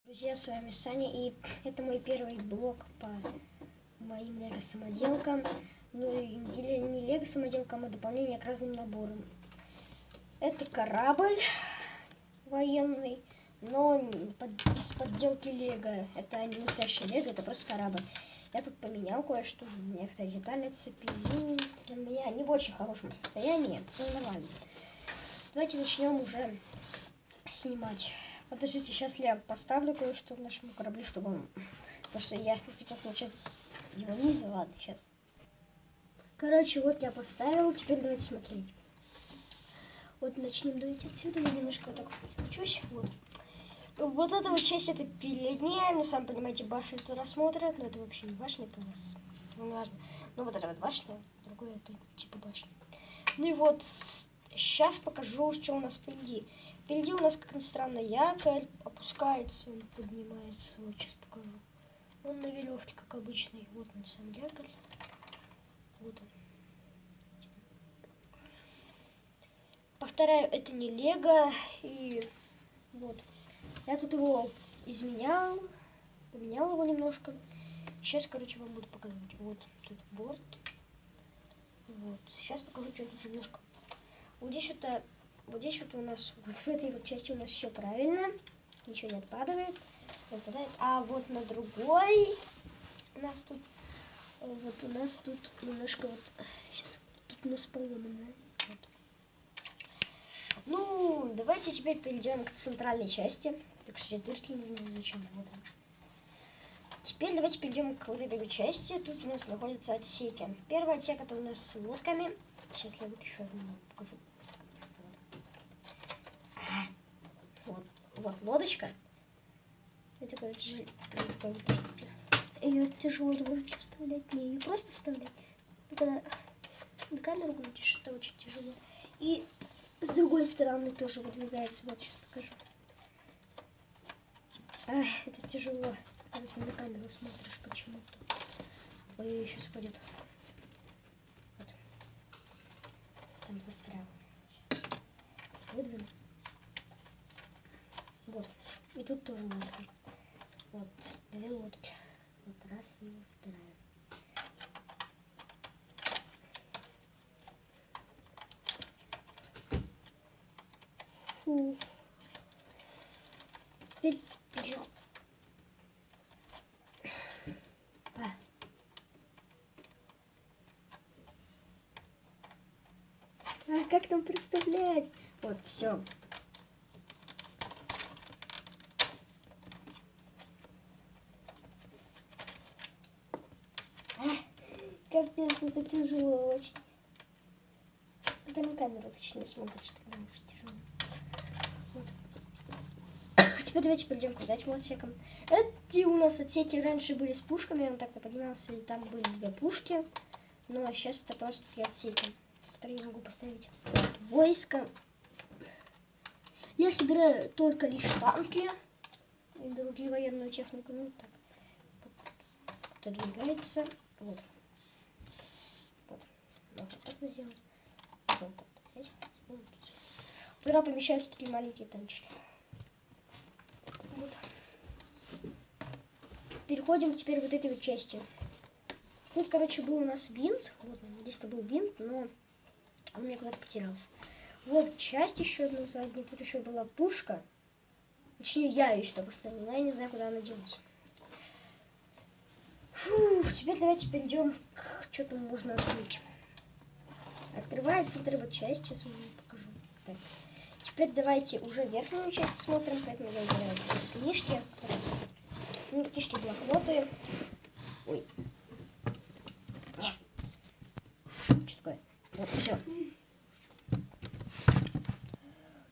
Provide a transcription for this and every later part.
Друзья, с вами Саня, и это мой первый блог по моим лего-самоделкам. Ну, или не лего-самоделкам, а дополнение к разным наборам. Это корабль военный, но из подделки лего. Это не настоящий лего, это просто корабль. Я тут поменял кое-что, некоторые детали отцепил. У меня не в очень хорошем состоянии, но нормально. Давайте начнем уже снимать. Подождите, сейчас я поставлю кое-что нашему кораблю, чтобы он... Потому что я сейчас начать с его низа. Ладно, сейчас. Короче, вот я поставил. Теперь давайте смотреть. Вот начнем давайте отсюда. Я немножко вот так включусь. Вот. Вот эта вот часть, это передняя. Ну, сам понимаете, башня туда смотрят. Но это вообще не башня, это у нас... Ну, ладно. Ну, вот это вот башня. Другое это типа башня. Ну и вот... Сейчас покажу, что у нас впереди. Впереди у нас, как ни странно, якорь опускается, он поднимается. Вот сейчас покажу. Он на веревке, как обычный. Вот он сам якорь. Вот он. Повторяю, это не лего. И вот. Я тут его изменял. Поменял его немножко. Сейчас, короче, вам буду показывать. Вот тут борт. Вот. Сейчас покажу, что тут немножко. Вот здесь вот у нас, вот в этой вот части у нас все правильно, ничего не отпадает, выпадает. А вот на другой у нас тут, немножко вот, сейчас, тут у нас поломано. Вот. Ну, давайте теперь перейдем к центральной части. Так что дырки не знаю зачем. Вот. Теперь давайте перейдем к вот этой вот части. Тут у нас находятся отсеки. Первый отсек это у нас с лодками. Сейчас я вот еще одну покажу. Вот лодочка. Это такая ее тяжело в руки вставлять. Не, ее просто вставлять. Когда на камеру крутишь, это очень тяжело. И с другой стороны тоже выдвигается. Вот сейчас покажу. Это тяжело. Когда ты на камеру смотришь почему-то. Ой, сейчас упадет. Вот. Там застрял. Сейчас выдвину. Вот. И тут тоже лодка. Вот. Две лодки. Вот раз и вторая. Теперь берем. Как там представлять? Вот, все. Капец, это тяжело очень. Когда на камеру точнее смотришь, тогда уже тяжело. Вот. Теперь давайте перейдем к этим отсекам. Эти у нас отсеки раньше были с пушками, он так-то поднимался, и там были две пушки. Но сейчас это просто такие отсеки, которые я могу поставить. Войско. Я собираю только лишь танки и другие военную технику. Ну так. Отодвигается. Вот. Вот. Можно так сделать. Вот так взять. Туда помещаются такие маленькие танчики. Вот. Переходим теперь к вот этой вот части. Тут, короче, был у нас винт. Вот, здесь-то был винт, но он у меня куда-то потерялся. Вот часть еще одна задняя. Тут еще была пушка. Точнее, я ее сюда поставила, но я не знаю, куда она делась. Фух, теперь давайте перейдем к... Что там можно открыть. Открывается вот эта вот часть. Сейчас вам покажу. Так. Теперь давайте уже верхнюю часть смотрим. Поэтому я выбираю книжки. Ну, книжки, блокноты. Ой. Что такое? Вот, все.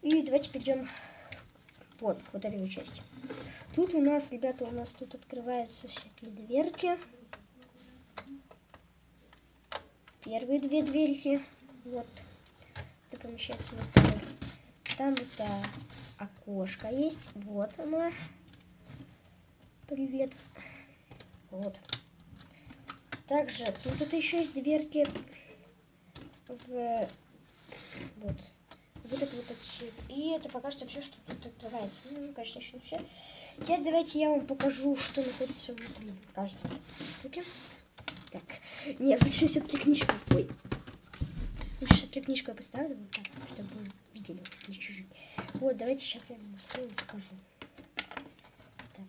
И давайте перейдем вот этой вот части. Тут у нас, ребята, тут открываются всякие дверки. Первые две дверки. Вот. Это помещается вот у нас. Там это окошко есть. Вот оно. Привет. Вот. Также тут еще есть дверки. Вот. Вот это вот отсек. И это пока что все, что тут открывается. Ну, конечно, еще не все. Теперь давайте я вам покажу, что находится внутри каждой штуки. Так, нет, лучше все-таки книжку. Ой. Лучше все-таки книжку я поставлю вот так, чтобы вы видели не чужие. Вот, давайте сейчас я вам открою и покажу. Так.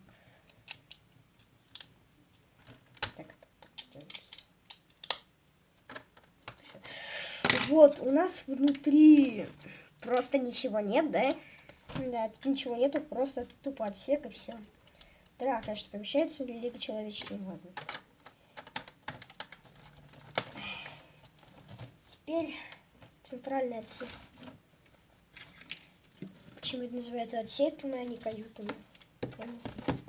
Так, делается. Вот, у нас внутри просто ничего нет, да? Да, тут ничего нету, просто тупо отсек и все. Да, конечно, помещается лего человечки, ладно. Теперь центральный отсек. Почему это называют отсеками, а не каютами? Я не знаю.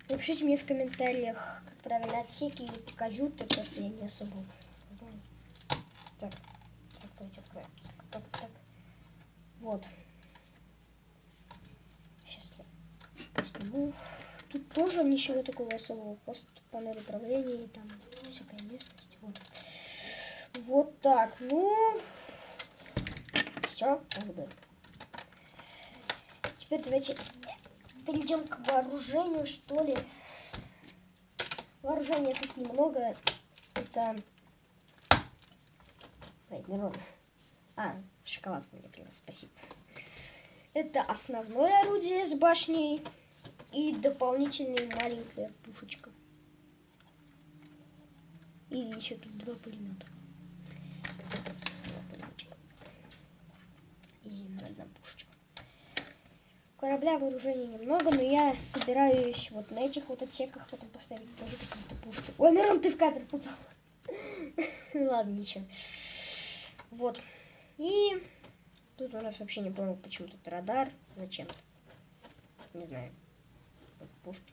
Напишите мне в комментариях, как правильно отсеки и каюты, просто я не особо знаю. Так, давайте откроем. Так. Вот. Сейчас я посниму. Тут тоже ничего такого особого, просто панель управления и там всякая местность. Вот так. Ну, все, как бы. Теперь давайте перейдем к вооружению, что ли. Вооружения тут немного. Это... Ой, Мирон. Шоколадку мне принес, спасибо. Это основное орудие с башней и дополнительная маленькая пушечка. И еще тут 2 пулемета. И одна пушечка. Корабля вооружения немного, но я собираюсь вот на этих вот отсеках потом поставить тоже какие-то пушки. Ой, Мирон, ты в кадр попал. Ладно, ничего. Вот. И тут у нас вообще не понял, почему тут радар. Зачем-то. Не знаю. Вот пушки.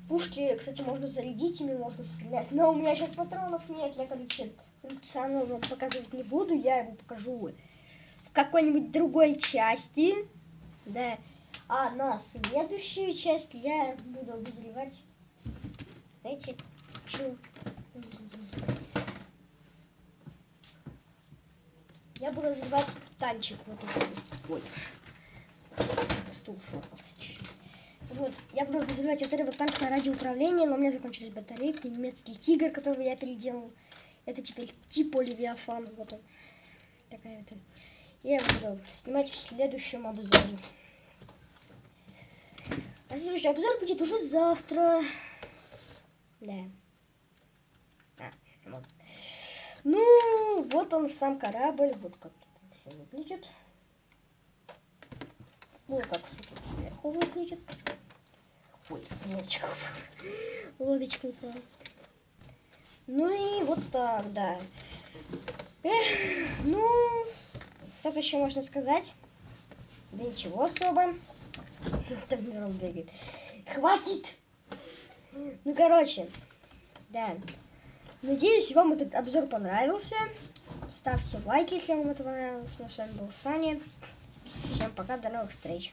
Пушки, кстати, можно зарядить, ими можно стрелять. Но у меня сейчас патронов нет. Я, короче, функционал вам показывать не буду. Я его покажу в какой-нибудь другой части. Да. А на следующую часть я буду обозревать. Знаете, что? Я буду развивать танчик. Вот этот. Ой. Стул сломался чуть-чуть. Вот, я буду развивать вот этот танк на радиоуправлении, но у меня закончились батарейки. Немецкий тигр, которого я переделал. Это теперь типа Левиафан. Вот он. Такая вот. Я буду снимать в следующем обзоре. А следующий обзор будет уже завтра. Да. Вот. Ну, вот он сам корабль. Вот как все выглядит. Ну, как все сверху выглядит. Ой, лодочка упала. Лодочка упала. Ну и вот так, да. Ну, что еще можно сказать? Да ничего особо. Там Мирон бегает. Хватит! Ну, короче, да. Надеюсь, вам этот обзор понравился. Ставьте лайки, если вам это понравилось. Ну, с вами был Саня. Всем пока, до новых встреч.